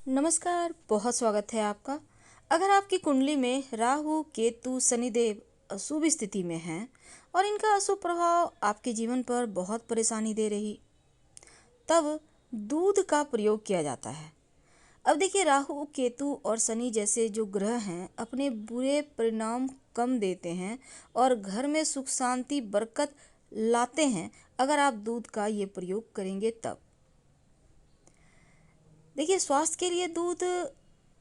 नमस्कार, बहुत स्वागत है आपका। अगर आपकी कुंडली में राहु, केतु, शनिदेव अशुभ स्थिति में हैं और इनका अशुभ प्रभाव आपके जीवन पर बहुत परेशानी दे रही, तब दूध का प्रयोग किया जाता है। अब देखिए, राहु, केतु और शनि जैसे जो ग्रह हैं अपने बुरे परिणाम कम देते हैं और घर में सुख शांति बरकत लाते हैं अगर आप दूध का ये प्रयोग करेंगे तब। देखिए, स्वास्थ्य के लिए दूध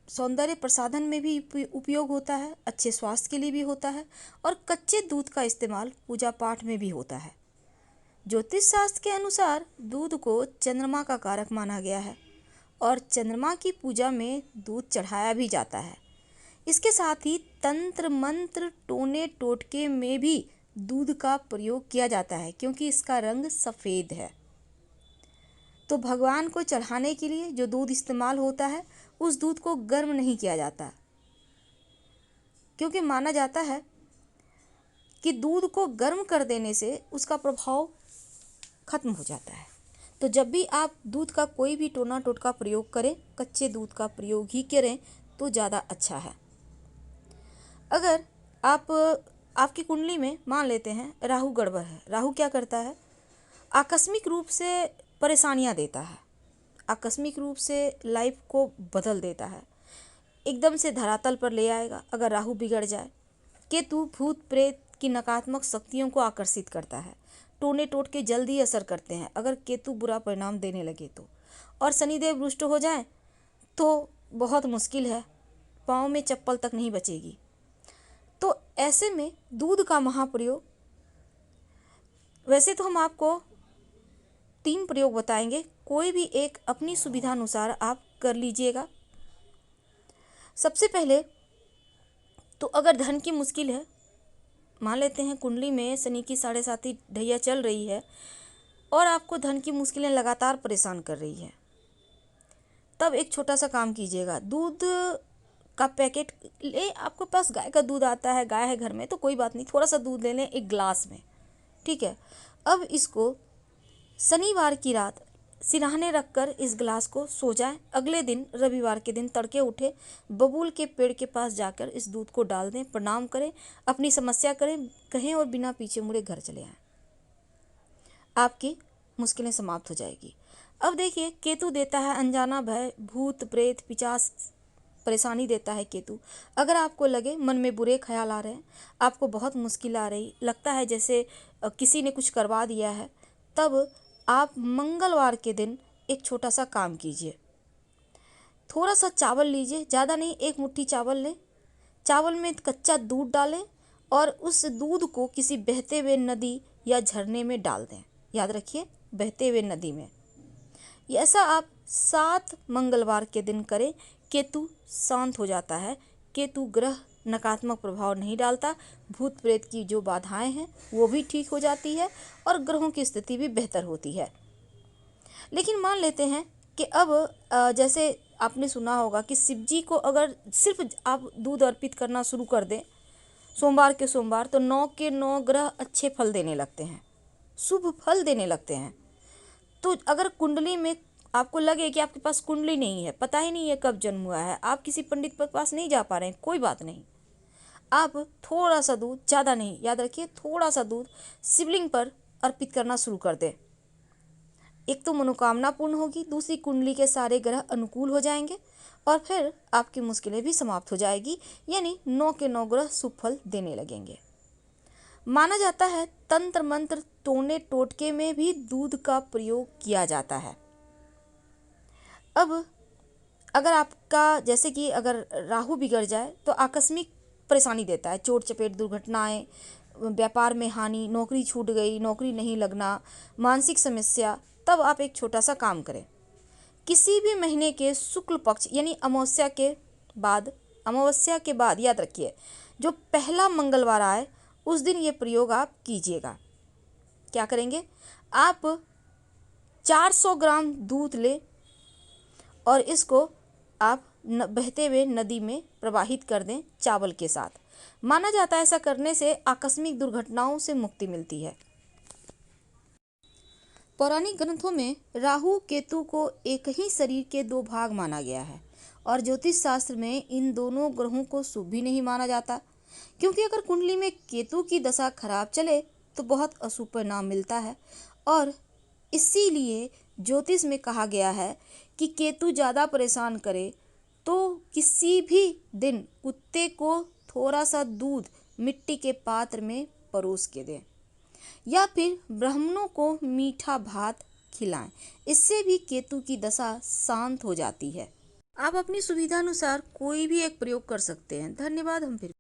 सौंदर्य प्रसाधन में भी उपयोग होता है, अच्छे स्वास्थ्य के लिए भी होता है और कच्चे दूध का इस्तेमाल पूजा पाठ में भी होता है। ज्योतिष शास्त्र के अनुसार दूध को चंद्रमा का कारक माना गया है और चंद्रमा की पूजा में दूध चढ़ाया भी जाता है। इसके साथ ही तंत्र मंत्र टोने टोटके में भी दूध का प्रयोग किया जाता है क्योंकि इसका रंग सफ़ेद है। तो भगवान को चढ़ाने के लिए जो दूध इस्तेमाल होता है उस दूध को गर्म नहीं किया जाता, क्योंकि माना जाता है कि दूध को गर्म कर देने से उसका प्रभाव खत्म हो जाता है। तो जब भी आप दूध का कोई भी टोना टोटका प्रयोग करें, कच्चे दूध का प्रयोग ही करें तो ज़्यादा अच्छा है। अगर आपकी कुंडली में मान लेते हैं राहु गड़बड़ है, राहु क्या करता है, आकस्मिक रूप से परेशानियां देता है, आकस्मिक रूप से लाइफ को बदल देता है, एकदम से धरातल पर ले आएगा अगर राहु बिगड़ जाए। केतु भूत प्रेत की नकारात्मक शक्तियों को आकर्षित करता है, टोने टोट के जल्दी असर करते हैं अगर केतु बुरा परिणाम देने लगे तो। और शनिदेव रुष्ट हो जाए तो बहुत मुश्किल है, पाँव में चप्पल तक नहीं बचेगी। तो ऐसे में दूध का महाप्रयोग, वैसे तो हम आपको 3 प्रयोग बताएंगे, कोई भी एक अपनी सुविधा अनुसार आप कर लीजिएगा। सबसे पहले तो अगर धन की मुश्किल है, मान लेते हैं कुंडली में शनि की 7.5 ढैया चल रही है और आपको धन की मुश्किलें लगातार परेशान कर रही है, तब एक छोटा सा काम कीजिएगा। दूध का पैकेट ले, आपके पास गाय का दूध आता है, गाय है घर में तो कोई बात नहीं, थोड़ा सा दूध ले लें एक गिलास में, ठीक है। अब इसको शनिवार की रात सिरहाने रखकर इस गिलास को सो जाएं। अगले दिन रविवार के दिन तड़के उठे, बबूल के पेड़ के पास जाकर इस दूध को डाल दें, प्रणाम करें, अपनी समस्या कहें और बिना पीछे मुड़े घर चले आएं। आपकी मुश्किलें समाप्त हो जाएगी। अब देखिए, केतु देता है अनजाना भय, भूत प्रेत पिशाच परेशानी देता है केतु। अगर आपको लगे मन में बुरे ख्याल आ रहे हैं, आपको बहुत मुश्किल आ रही, लगता है जैसे किसी ने कुछ करवा दिया है, तब आप मंगलवार के दिन एक छोटा सा काम कीजिए। थोड़ा सा चावल लीजिए, ज़्यादा नहीं, 1 मुट्ठी चावल लें, चावल में कच्चा दूध डालें और उस दूध को किसी बहते हुए नदी या झरने में डाल दें। याद रखिए, बहते हुए नदी में। ऐसा आप 7 मंगलवार के दिन करें। केतु शांत हो जाता है, केतु ग्रह नकारात्मक प्रभाव नहीं डालता, भूत प्रेत की जो बाधाएं हैं वो भी ठीक हो जाती है और ग्रहों की स्थिति भी बेहतर होती है। लेकिन मान लेते हैं कि अब जैसे आपने सुना होगा कि शिव जी को अगर सिर्फ आप दूध अर्पित करना शुरू कर दें सोमवार के सोमवार, तो 9 के 9 ग्रह अच्छे फल देने लगते हैं, शुभ फल देने लगते हैं। तो अगर कुंडली में आपको लगे कि आपके पास कुंडली नहीं है, पता ही नहीं है कब जन्म हुआ है, आप किसी पंडित के पास नहीं जा पा रहे हैं, कोई बात नहीं, आप थोड़ा सा दूध, ज़्यादा नहीं, याद रखिए थोड़ा सा दूध शिवलिंग पर अर्पित करना शुरू कर दें। एक तो मनोकामना पूर्ण होगी, दूसरी कुंडली के सारे ग्रह अनुकूल हो जाएंगे और फिर आपकी मुश्किलें भी समाप्त हो जाएगी, यानी 9 के 9 ग्रह शुभ फल देने लगेंगे। माना जाता है तंत्र मंत्र टोने टोटके में भी दूध का प्रयोग किया जाता है। अब अगर आपका जैसे कि अगर राहु बिगड़ जाए तो आकस्मिक परेशानी देता है, चोट चपेट, दुर्घटनाएं, व्यापार में हानि, नौकरी छूट गई, नौकरी नहीं लगना, मानसिक समस्या, तब आप एक छोटा सा काम करें। किसी भी महीने के शुक्ल पक्ष यानी अमावस्या के बाद याद रखिए, जो पहला मंगलवार आए उस दिन ये प्रयोग आप कीजिएगा। क्या करेंगे, आप 400 ग्राम दूध ले और इसको आप बहते हुए नदी में प्रवाहित कर दें चावल के साथ। माना जाता है ऐसा करने से आकस्मिक दुर्घटनाओं से मुक्ति मिलती है। पौराणिक ग्रंथों में राहु केतु को एक ही शरीर के 2 भाग माना गया है। और ज्योतिष शास्त्र में इन दोनों ग्रहों को शुभ भी नहीं माना जाता, क्योंकि अगर कुंडली में केतु की दशा खराब चले तो बहुत अशुभ परिणाम मिलता है। और इसीलिए ज्योतिष में कहा गया है कि केतु ज़्यादा परेशान करे तो किसी भी दिन कुत्ते को थोड़ा सा दूध मिट्टी के पात्र में परोस के दें, या फिर ब्राह्मणों को मीठा भात खिलाएं। इससे भी केतु की दशा शांत हो जाती है। आप अपनी सुविधा अनुसार कोई भी एक प्रयोग कर सकते हैं। धन्यवाद। हम फिर